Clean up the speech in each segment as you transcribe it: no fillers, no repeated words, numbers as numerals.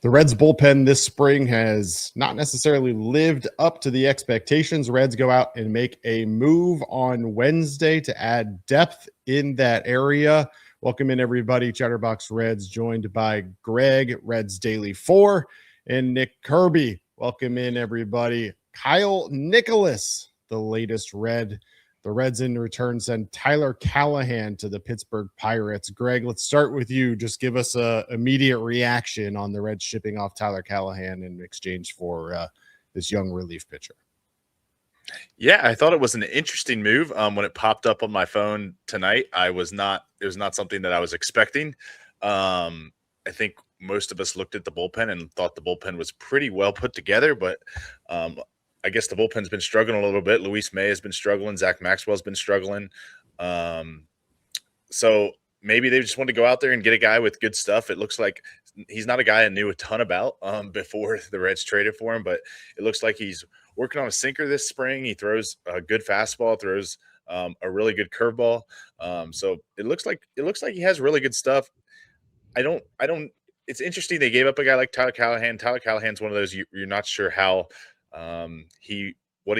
The Reds bullpen this spring has not necessarily lived up to the expectations. Reds go out and make a move on Wednesday to add depth in that area. Welcome in, everybody. Chatterbox Reds, joined by Greg, Reds Daily 4, and Nick Kirby. Welcome in, everybody. Kyle Nicolas, the latest Red. The Reds in return send Tyler Callihan to the Pittsburgh Pirates. Greg, let's start with you. Just give us a immediate reaction on the Reds shipping off Tyler Callihan in exchange for this young relief pitcher. Yeah, I thought it was an interesting move. When it popped up on my phone tonight, it was not something that I was expecting. I think most of us looked at the bullpen and thought the bullpen was pretty well put together, but I guess the bullpen's been struggling a little bit. Luis May has been struggling. Zach Maxwell's been struggling. So maybe they just want to go out there and get a guy with good stuff. It looks like he's not a guy I knew a ton about before the Reds traded for him, but it looks like he's working on a sinker this spring. He throws a good fastball, throws a really good curveball. So it looks like he has really good stuff. It's interesting they gave up a guy like Tyler Callihan. Tyler Callahan's one of those you're not sure how what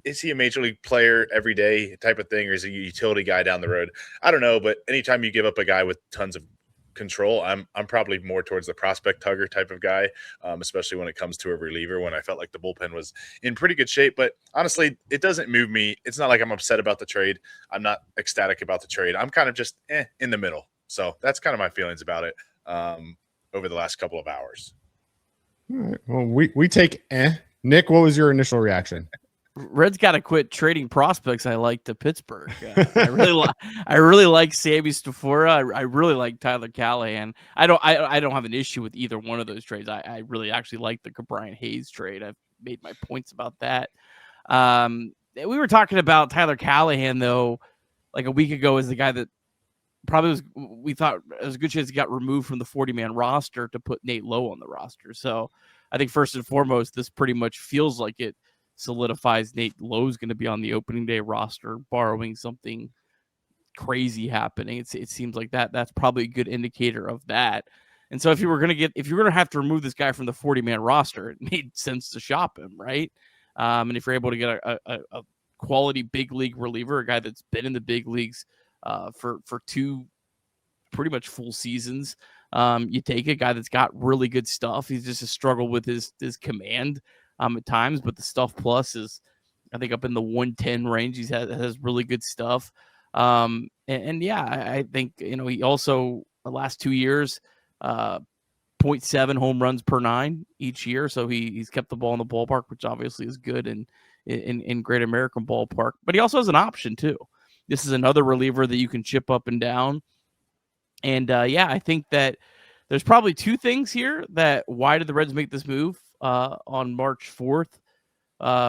is he a major league player every day type of thing, or is he a utility guy down the road? I don't know, but anytime you give up a guy with tons of control, I'm probably more towards the prospect hugger type of guy, especially when it comes to a reliever, when I felt like the bullpen was in pretty good shape. But honestly, it doesn't move me. It's not like I'm upset about the trade. I'm not ecstatic about the trade. I'm kind of just in the middle. So that's kind of my feelings about it over the last couple of hours. All right. Well, we take Nick, what was your initial reaction? Reds got to quit trading prospects I like to Pittsburgh. I really like Sammy Stafora. I really like Tyler Callihan. I don't have an issue with either one of those trades. I really actually like the Brian Hayes trade. I've made my points about that. We were talking about Tyler Callihan though, like a week ago, as the guy that we thought there was a good chance he got removed from the 40-man roster to put Nate Lowe on the roster. So I think first and foremost, this pretty much feels like it solidifies Nate Lowe's going to be on the opening day roster, borrowing something crazy happening. It seems like that's probably a good indicator of that. And so if you're going to have to remove this guy from the 40-man roster, it made sense to shop him, right? And if you're able to get a quality big league reliever, a guy that's been in the big leagues for two pretty much full seasons, you take a guy that's got really good stuff. He's just a struggle with his command at times, but the stuff plus is, I think, up in the 110 range. He has really good stuff. And yeah, I think, he also, the last 2 years, 0.7 home runs per 9 each year. So he's kept the ball in the ballpark, which obviously is good in Great American Ballpark, but he also has an option too. This is another reliever that you can chip up and down. And yeah, I think that there's probably two things here why did the Reds make this move on March 4th?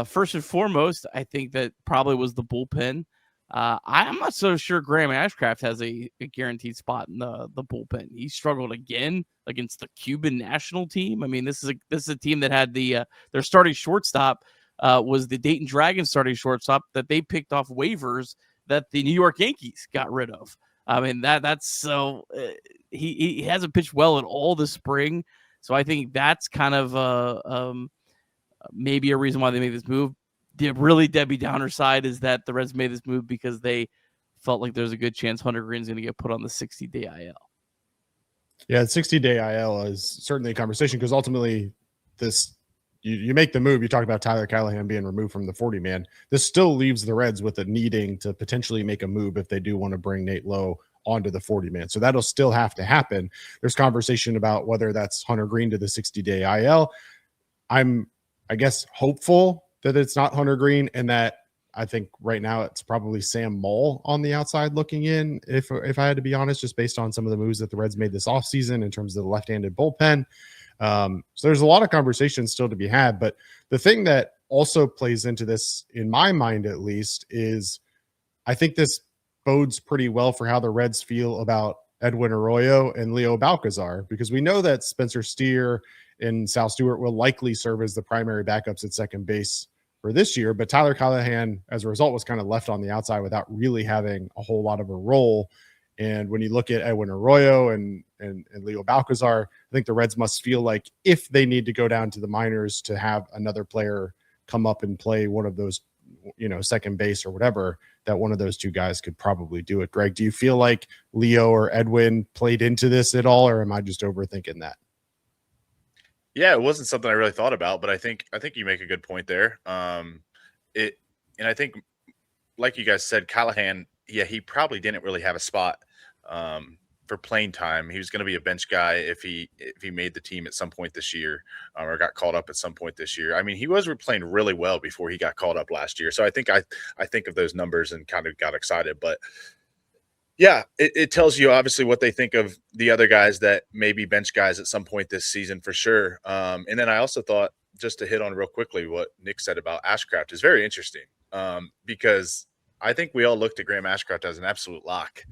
First and foremost, I think that probably was the bullpen. I'm not so sure Graham Ashcraft has a guaranteed spot in the bullpen. He struggled again against the Cuban national team. I mean, this is a team that had their starting shortstop was the Dayton Dragons starting shortstop that they picked off waivers that the New York Yankees got rid of. I mean, that's so he hasn't pitched well at all this spring. So I think that's kind of maybe a reason why they made this move. The really Debbie Downer side is that the Reds made this move because they felt like there's a good chance Hunter Green's going to get put on the 60-day IL. Yeah, the 60-day IL is certainly a conversation because ultimately you make the move. You talk about Tyler Callihan being removed from the 40-man. This still leaves the Reds with a needing to potentially make a move if they do want to bring Nate Lowe onto the 40-man. So that'll still have to happen. There's conversation about whether that's Hunter Green to the 60-day IL. I'm, I guess, hopeful that it's not Hunter Green, and that I think right now it's probably Sam Moll on the outside looking in, if I had to be honest, just based on some of the moves that the Reds made this offseason in terms of the left-handed bullpen. So there's a lot of conversations still to be had, but the thing that also plays into this, in my mind at least, is I think this bodes pretty well for how the Reds feel about Edwin Arroyo and Leo Balcazar, because we know that Spencer Steer and Sal Stewart will likely serve as the primary backups at second base for this year, but Tyler Callihan, as a result, was kind of left on the outside without really having a whole lot of a role And when you look at Edwin Arroyo and Leo Balcazar, I think the Reds must feel like if they need to go down to the minors to have another player come up and play one of those, second base or whatever, that one of those two guys could probably do it. Greg, do you feel like Leo or Edwin played into this at all, or am I just overthinking that? Yeah, it wasn't something I really thought about, but I think you make a good point there. And I think, like you guys said, Callahan, he probably didn't really have a spot for playing time. He was going to be a bench guy if he made the team at some point this year, or got called up at some point this year. I mean, he was playing really well before he got called up last year. So I think I think of those numbers and kind of got excited. But yeah, it tells you obviously what they think of the other guys that may be bench guys at some point this season for sure. And then I also thought, just to hit on real quickly what Nick said about Ashcraft is very interesting, because I think we all looked at Graham Ashcraft as an absolute lock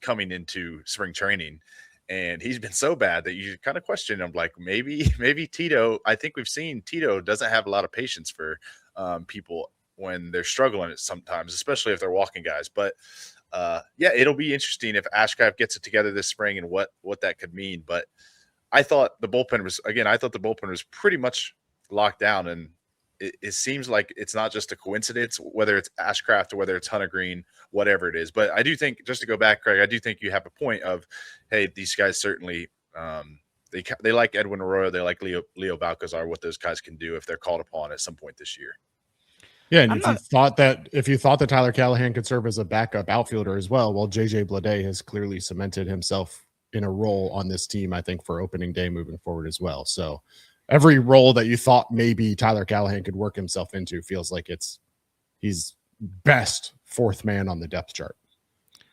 coming into spring training. And he's been so bad that you kind of question him, like maybe Tito. I think we've seen Tito doesn't have a lot of patience for people when they're struggling sometimes, especially if they're walking guys. But yeah, it'll be interesting if Ashcraft gets it together this spring and what that could mean. But I thought the bullpen was pretty much locked down, and it seems like it's not just a coincidence, whether it's Ashcraft or whether it's Hunter Green, whatever it is. But I do think, just to go back, Craig, I do think you have a point of, hey, these guys certainly they like Edwin Arroyo, they like Leo Balcazar, what those guys can do if they're called upon at some point this year. Yeah, and if you thought that Tyler Callihan could serve as a backup outfielder as well, JJ Bleday has clearly cemented himself in a role on this team, I think, for opening day moving forward as well. So every role that you thought maybe Tyler Callihan could work himself into feels like he's best fourth man on the depth chart.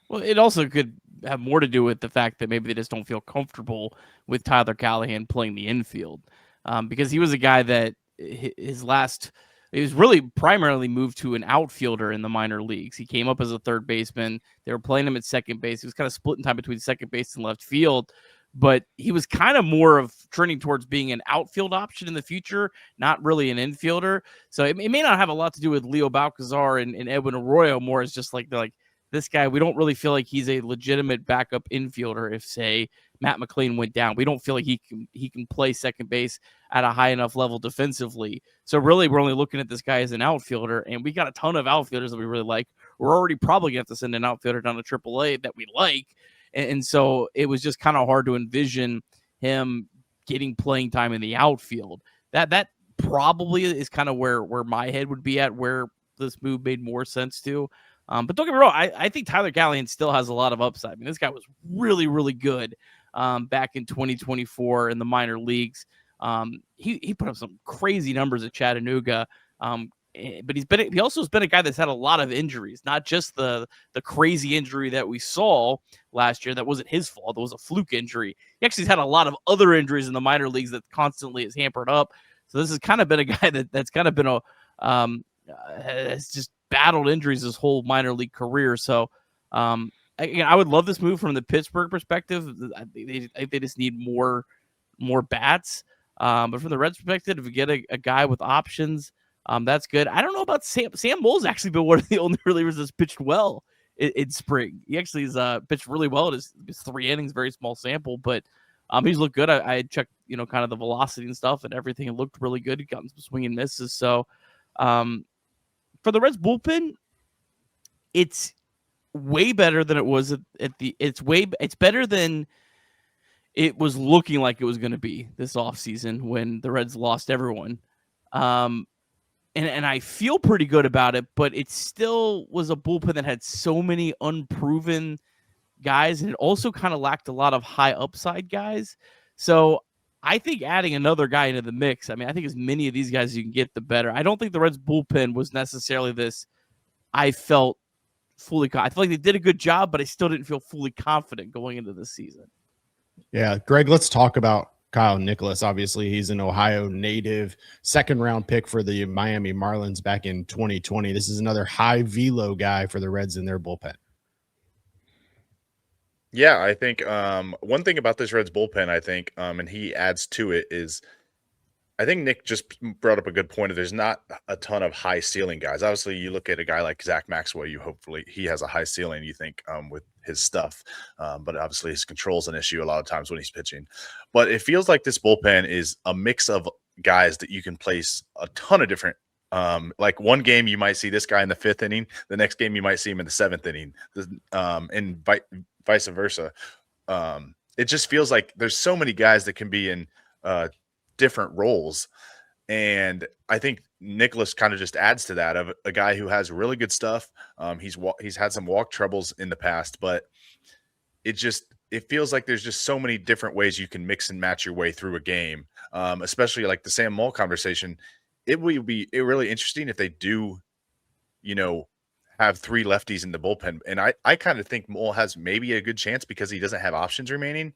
Well, it also could have more to do with the fact that maybe they just don't feel comfortable with Tyler Callihan playing the infield, because he was a guy that he was really primarily moved to an outfielder in the minor leagues. He came up as a third baseman. They were playing him at second base. He was kind of splitting time between second base and left field, but he was kind of more of trending towards being an outfield option in the future, not really an infielder. So it may not have a lot to do with Leo Balcazar and Edwin Arroyo. More as just like, they're like, this guy, we don't really feel like he's a legitimate backup infielder. If, say, Matt McLean went down, we don't feel like he can play second base at a high enough level defensively. So really, we're only looking at this guy as an outfielder, and we got a ton of outfielders that we really like. We're already probably going to have to send an outfielder down to AAA that we like. And so it was just kind of hard to envision him getting playing time in the outfield. That probably is kind of where my head would be at, where this move made more sense to. But don't get me wrong, I think Tyler Callihan still has a lot of upside. I mean, this guy was really, really good back in 2024 in the minor leagues. He put up some crazy numbers at Chattanooga. But he also has been a guy that's had a lot of injuries, not just the crazy injury that we saw last year. That wasn't his fault. It was a fluke injury. He actually has had a lot of other injuries in the minor leagues that constantly has hampered up. So this has kind of been a guy that's kind of been has just battled injuries his whole minor league career. So I would love this move from the Pittsburgh perspective. They just need more bats. But from the Reds perspective, if we get a guy with options, that's good. I don't know about Sam. Sam Moll's actually been one of the only relievers that's pitched well in spring. He actually has pitched really well in his 3 innings, very small sample, but he's looked good. I checked, kind of the velocity and stuff and everything. It looked really good. He got some swing and misses. So for the Reds bullpen, it's way better than it was it's better than it was looking like it was going to be this offseason when the Reds lost everyone. And I feel pretty good about it, but it still was a bullpen that had so many unproven guys, and it also kind of lacked a lot of high upside guys. So I think adding another guy into the mix, I mean, I think as many of these guys you can get, the better. I don't think the Reds bullpen was necessarily this. I felt fully. I feel like they did a good job, but I still didn't feel fully confident going into this season. Yeah, Greg, let's talk about Kyle Nicolas. Obviously, he's an Ohio native, 2nd-round pick for the Miami Marlins back in 2020. This is another high velo guy for the Reds in their bullpen. Yeah, I think one thing about this Reds bullpen, I think, and he adds to it, is I think Nick just brought up a good point. There's not a ton of high ceiling guys. Obviously, you look at a guy like Zach Maxwell. Hopefully he has a high ceiling. You think with his stuff, but obviously his control's an issue a lot of times when he's pitching. But it feels like this bullpen is a mix of guys that you can place a ton of different. Like one game you might see this guy in the 5th inning, the next game you might see him in the 7th inning, and vice versa. It just feels like there's so many guys that can be in different roles. And I think Nicolas kind of just adds to that, of a guy who has really good stuff. He's had some walk troubles in the past, but it feels like there's just so many different ways you can mix and match your way through a game. Especially like the Sam Moll conversation. It would be really interesting if they do, have 3 lefties in the bullpen. And I kind of think Moll has maybe a good chance because he doesn't have options remaining.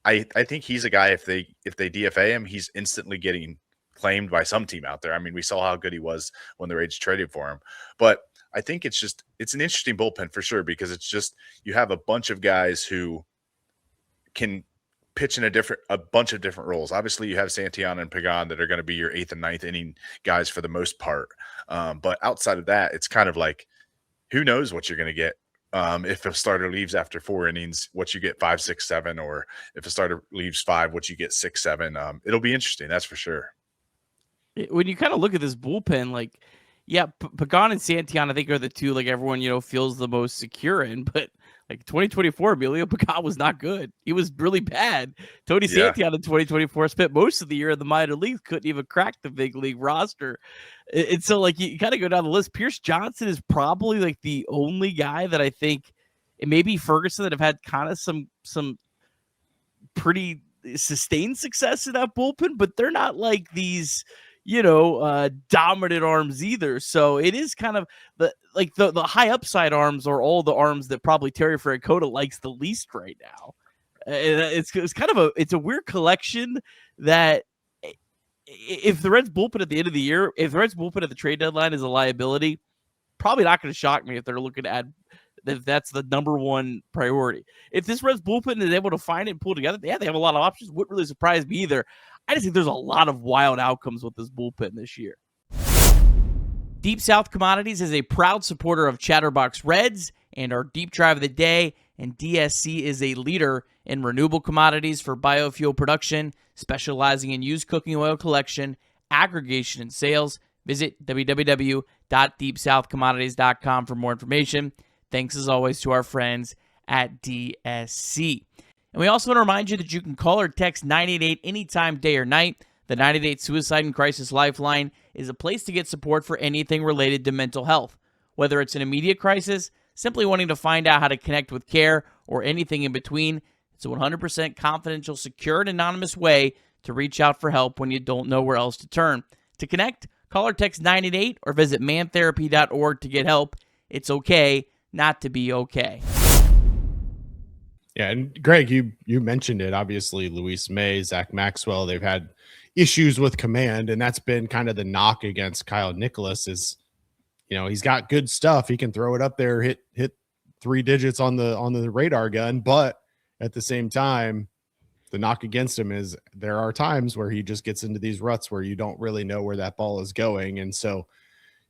I think he's a guy, if they DFA him, he's instantly getting claimed by some team out there. I mean, we saw how good he was when the Reds traded for him. But I think it's an interesting bullpen for sure, because it's just, you have a bunch of guys who can pitch in a bunch of different roles. Obviously, you have Santillana and Pagan that are going to be your 8th and 9th inning guys for the most part. But outside of that, it's kind of like, who knows what you're going to get. If a starter leaves after 4 innings, what you get 5, 6, 7, or if a starter leaves 5, what you get 6, 7. It'll be interesting, that's for sure. When you kind of look at this bullpen, like, yeah, Pagan and Santillana, I think, are the two like everyone feels the most secure in. But like 2024, Emilio Pagan was not good. He was really bad. Tony Santillana in 2024 spent most of the year in the minor leagues, couldn't even crack the big league roster. And so, like, you kind of go down the list. Pierce Johnson is probably like the only guy that I think, and maybe Ferguson, that have had kind of some pretty sustained success in that bullpen, but they're not like these, dominant arms either. So it is kind of the high upside arms are all the arms that probably Terry Francona likes the least right now. And it's kind of a weird collection that, if the Reds bullpen at the end of the year, if the Reds bullpen at the trade deadline is a liability, probably not going to shock me if they're looking to add, if that's the number one priority. If this Reds bullpen is able to find it and pull together, they have a lot of options. Wouldn't really surprise me either. I just think there's a lot of wild outcomes with this bullpen this year. Deep South Commodities is a proud supporter of Chatterbox Reds and our Deep Drive of the Day, and DSC is a leader in renewable commodities for biofuel production, specializing in used cooking oil collection, aggregation, and sales. Visit www.deepsouthcommodities.com for more information. Thanks, as always, to our friends at DSC. And we also want to remind you that you can call or text 988 anytime, day or night. The 988 Suicide and Crisis Lifeline is a place to get support for anything related to mental health. Whether it's an immediate crisis, simply wanting to find out how to connect with care, or anything in between, it's a 100% confidential, secure, and anonymous way to reach out for help when you don't know where else to turn. To connect, call or text 988 or visit mantherapy.org to get help. It's okay not to be okay. Yeah, and Greg, you mentioned it. Obviously, Luis May, Zach Maxwell, they've had issues with command, and that's been kind of the knock against Kyle Nicolas is, he's got good stuff. He can throw it up there, hit 3 digits on the radar gun, but at the same time, the knock against him is there are times where he just gets into these ruts where you don't really know where that ball is going. And so,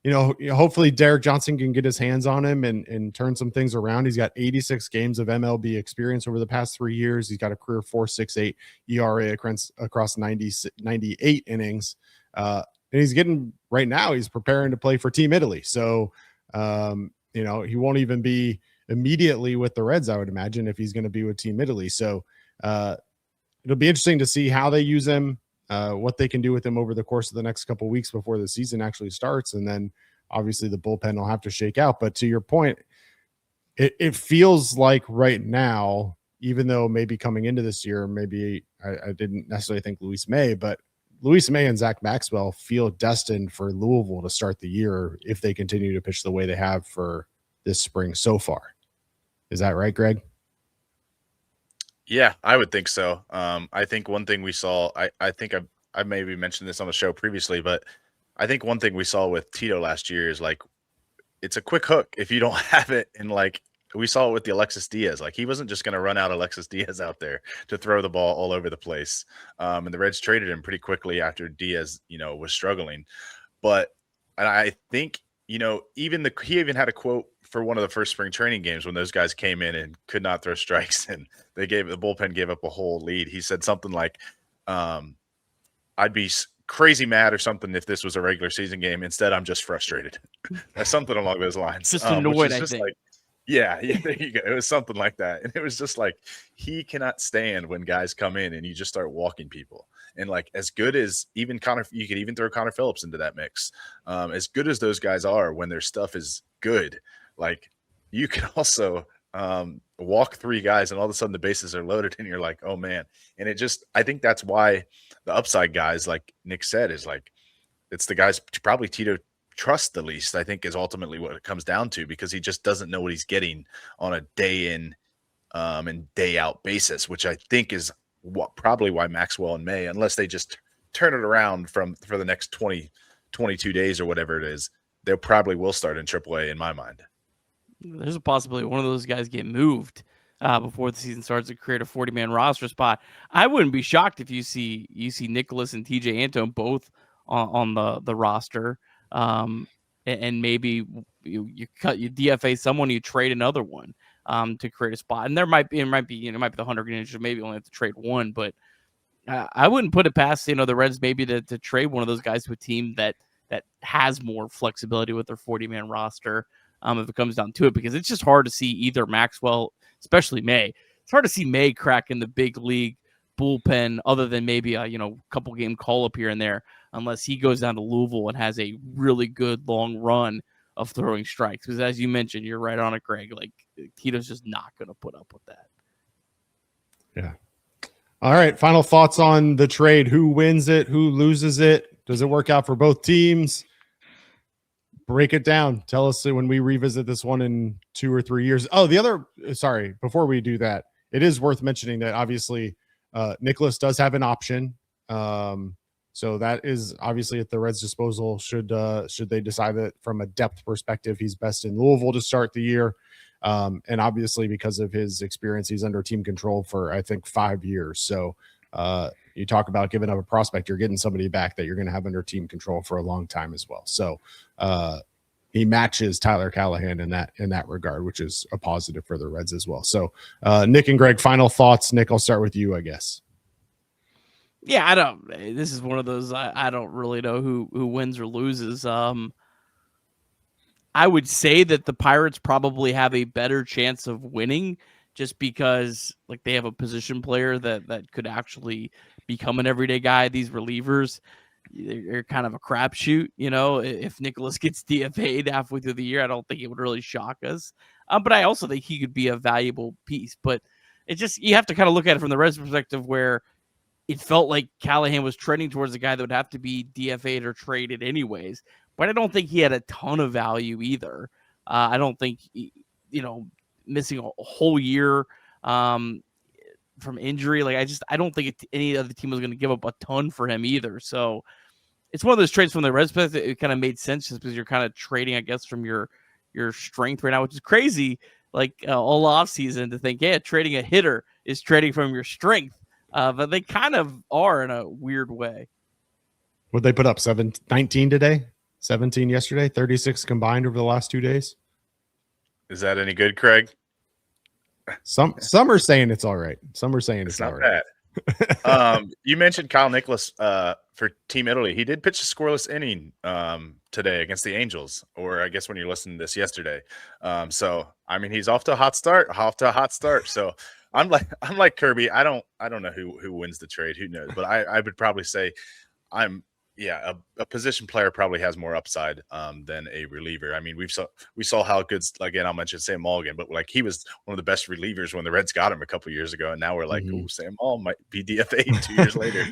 hopefully Derek Johnson can get his hands on him and turn some things around. He's got 86 games of MLB experience over the past 3 years. He's got a career 4.68 ERA across 98 innings. And he's right now, he's preparing to play for Team Italy. So, he won't even be immediately with the Reds, I would imagine, if he's going to be with Team Italy. So, it'll be interesting to see how they use him, what they can do with him over the course of the next couple of weeks before the season actually starts. And then obviously the bullpen will have to shake out. But to your point, it feels like right now, even though maybe coming into this year, maybe I didn't necessarily think Luis May, but Luis May and Zach Maxwell feel destined for Louisville to start the year if they continue to pitch the way they have for this spring so far. Is that right, Greg? Yeah, I would think so. I think one thing we saw, I think I maybe mentioned this on the show previously, but I think one thing we saw with Tito last year is like, it's a quick hook. If you don't have it in like we saw it with the Alexis Diaz. Like, he wasn't just going to run out Alexis Diaz out there to throw the ball all over the place. And the Reds traded him pretty quickly after Diaz, was struggling. And I think, he even had a quote for one of the first spring training games when those guys came in and could not throw strikes, and the bullpen gave up a whole lead. He said something like, I'd be crazy mad or something if this was a regular season game. Instead, I'm just frustrated. Something along those lines. Just annoyed, I think. Like, yeah, there you go. It was something like that. And it was just like, he cannot stand when guys come in and you just start walking people. And like, as good as even you could even throw Connor Phillips into that mix. As good as those guys are when their stuff is good, like, you can also walk 3 guys and all of a sudden the bases are loaded and you're like, oh man. And I think that's why the upside guys, like Nick said, is like, it's the guys probably Tito trust the least, I think, is ultimately what it comes down to, because he just doesn't know what he's getting on a day in and day out basis, which I think is probably why Maxwell and May, unless they just turn it around for the next 22 days or whatever it is, they probably will start in AAA in my mind. There's a possibility one of those guys get moved before the season starts to create a 40-man roster spot. I wouldn't be shocked if you see Nicolas and TJ Antone both on the roster. And maybe you DFA someone, you trade another one to create a spot. And it might be the 100 inches, maybe only have to trade one, but I wouldn't put it past the Reds maybe to trade one of those guys to a team that has more flexibility with their 40-man roster if it comes down to it, because it's just hard to see either Maxwell, especially May. It's hard to see May crack in the big league bullpen other than maybe a couple game call up here and there, unless he goes down to Louisville and has a really good long run of throwing strikes. Because as you mentioned, you're right on it, Craig. Like, Tito's just not going to put up with that. Yeah. All right. Final thoughts on the trade. Who wins it? Who loses it? Does it work out for both teams? Break it down. Tell us when we revisit this one in 2 or 3 years. Oh, before we do that, it is worth mentioning that obviously Nicolas does have an option. So that is obviously at the Reds' disposal should they decide that from a depth perspective he's best in Louisville to start the year. And obviously because of his experience, he's under team control for, I think, 5 years. So you talk about giving up a prospect, you're getting somebody back that you're going to have under team control for a long time as well. So he matches Tyler Callihan in that regard, which is a positive for the Reds as well. So Nick and Greg, final thoughts. Nick, I'll start with you, I guess. Yeah, this is one of those, I don't really know who wins or loses. I would say that the Pirates probably have a better chance of winning just because like they have a position player that could actually become an everyday guy. These relievers, they're kind of a crapshoot. If Nicolas gets DFA'd halfway through the year, I don't think it would really shock us. But I also think he could be a valuable piece. But you have to kind of look at it from the Reds' perspective where it felt like Callihan was trending towards a guy that would have to be DFA'd or traded anyways. But I don't think he had a ton of value either. I don't think, missing a whole year from injury. Like, I don't think any other team was going to give up a ton for him either. So it's one of those trades from the Reds that it kind of made sense just because you're kind of trading, I guess, from your strength right now, which is crazy. Like all off season to think, yeah, trading a hitter is trading from your strength. But they kind of are in a weird way. Would they put up 19 today? 17 yesterday? 36 combined over the last 2 days? Is that any good, Craig? Some are saying it's all right. Some are saying it's not all right. Bad. You mentioned Kyle Nicolas for Team Italy. He did pitch a scoreless inning today against the Angels, or I guess when you're listening to this yesterday. So I mean, he's off to a hot start. So I'm like Kirby. I don't know who wins the trade. Who knows? But I would probably say a position player probably has more upside than a reliever. I mean, we saw how good, again, I'll mention Sam Mulligan, but like he was one of the best relievers when the Reds got him a couple years ago, and now we're like, oh, Sam Mulligan might be DFA 2 years later.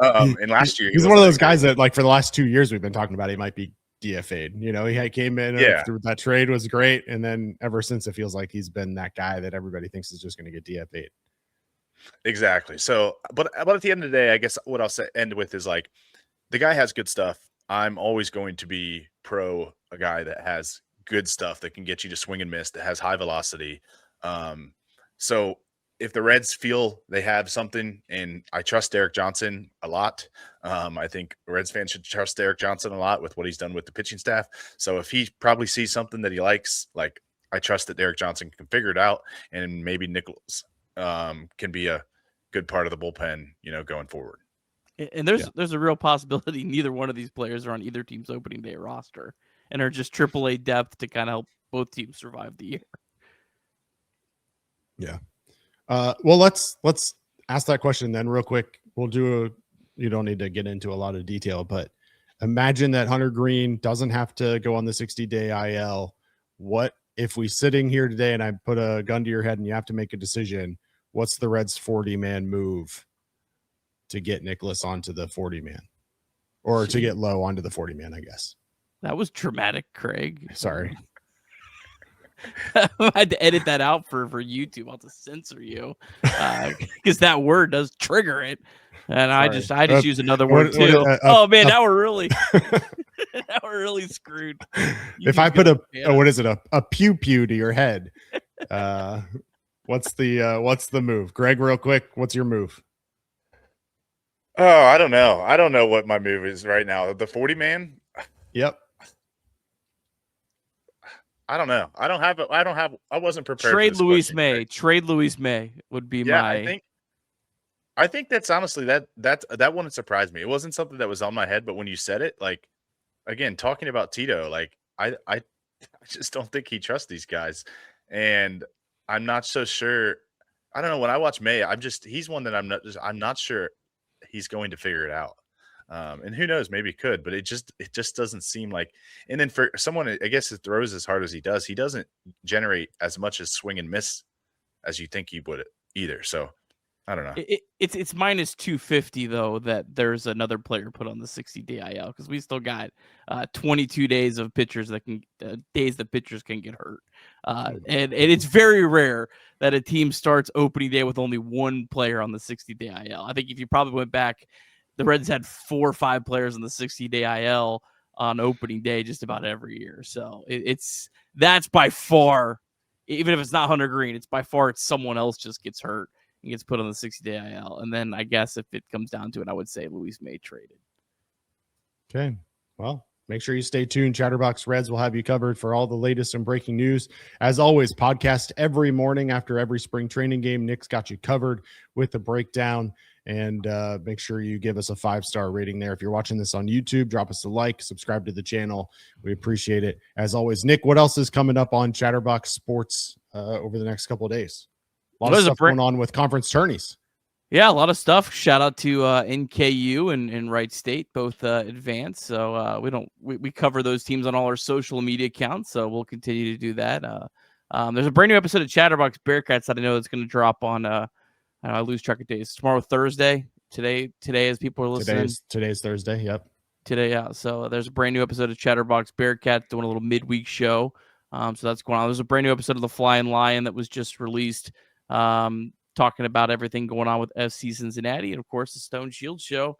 And last year he's one of those guys that, like, for the last 2 years we've been talking about, he might be DFA'd. He came in through that trade was great, and then ever since it feels like he's been that guy that everybody thinks is just going to get DFA'd. Exactly. So, but at the end of the day, I guess what I'll end with is like, the guy has good stuff. I'm always going to be pro a guy that has good stuff that can get you to swing and miss, that has high velocity. So if the Reds feel they have something, and I trust Derek Johnson a lot, I think Reds fans should trust Derek Johnson a lot with what he's done with the pitching staff. So if he probably sees something that he likes, like, I trust that Derek Johnson can figure it out, and maybe Nicolas can be a good part of the bullpen, going forward. And there's a real possibility neither one of these players are on either team's opening day roster and are just AAA depth to kind of help both teams survive the year. Yeah. Well, let's ask that question then real quick. You don't need to get into a lot of detail, but imagine that Hunter Green doesn't have to go on the 60-day IL. What if we sitting here today and I put a gun to your head and you have to make a decision? What's the Reds 40-man move to get Nicolas onto the 40-man, or to get Lowe onto the 40-man, I guess? That was dramatic, Craig. Sorry. I had to edit that out for YouTube. I'll have to censor you because that word does trigger it, and I just use another word too. Now we're really screwed. If I put a pew pew to your head, what's the move, Greg? Real quick, what's your move? Oh, I don't know. I don't know what my move is right now. The 40-man. Yep. I don't know. I wasn't prepared. Trade Luis May. Trade Luis May would be my. I think that's honestly that wouldn't surprise me. It wasn't something that was on my head, but when you said it, like, again, talking about Tito, like, I just don't think he trusts these guys, and I'm not so sure. I don't know. When I watch May, he's one that I'm not sure he's going to figure it out. And who knows, maybe he could, but it just doesn't seem like. And then for someone, I guess, it throws as hard as he doesn't generate as much as swing and miss as you think he would either. So I don't know. It's minus 250 though that there's another player put on the 60-day IL, because we still got 22 days of pitchers days that pitchers can get hurt, and it's very rare that a team starts opening day with only one player on the 60-day IL. I think if you probably went back, the Reds had 4 or 5 players on the 60-day IL on opening day just about every year. So that's by far, even if it's not Hunter Green, it's by far someone else just gets hurt and gets put on the 60-day IL. And then I guess if it comes down to it, I would say Luis May traded. Okay. Well, make sure you stay tuned. Chatterbox Reds will have you covered for all the latest and breaking news. As always, podcast every morning after every spring training game. Nick's got you covered with the breakdown. And make sure you give us a 5-star rating there. If you're watching this on YouTube, drop us a like, subscribe to the channel. We appreciate it. As always, Nick, what else is coming up on Chatterbox Sports over the next couple of days? A lot of stuff going on with conference tourneys. Yeah, a lot of stuff. Shout out to NKU and Wright State, both advanced. So we cover those teams on all our social media accounts. So we'll continue to do that. There's a brand new episode of Chatterbox Bearcats that I know that's going to drop on I lose track of days. Tomorrow, Thursday. Today, as people are listening. Today's Thursday. Yep. Today, yeah. So there's a brand new episode of Chatterbox Bearcats doing a little midweek show. So that's going on. There's a brand new episode of The Flying Lion that was just released, talking about everything going on with FC Cincinnati, and of course the Stone Shield show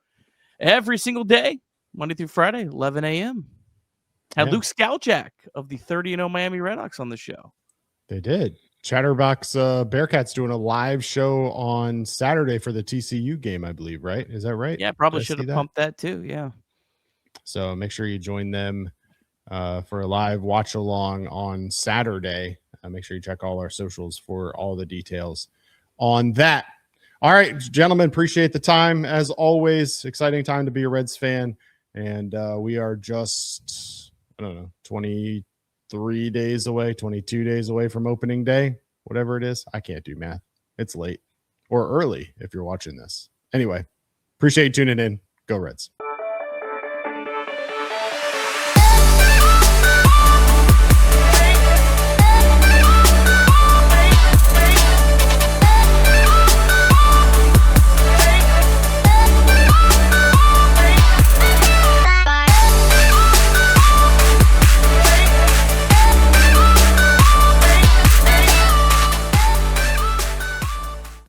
every single day, Monday through Friday, 11 a.m. Had Luke Skowjak of the 30-0 Miami Redhawks on the show. They did. Chatterbox Bearcats doing a live show on Saturday for the TCU game, I believe, right? Is that right? Yeah, probably should have pumped that too. Yeah. So make sure you join them for a live watch along on Saturday. Make sure you check all our socials for all the details on that. All right, gentlemen, appreciate the time. As always, exciting time to be a Reds fan. And we are just, 23 days away, 22 days away from opening day, whatever it is. I can't do math. It's late or early if you're watching this. Anyway, appreciate you tuning in. Go Reds.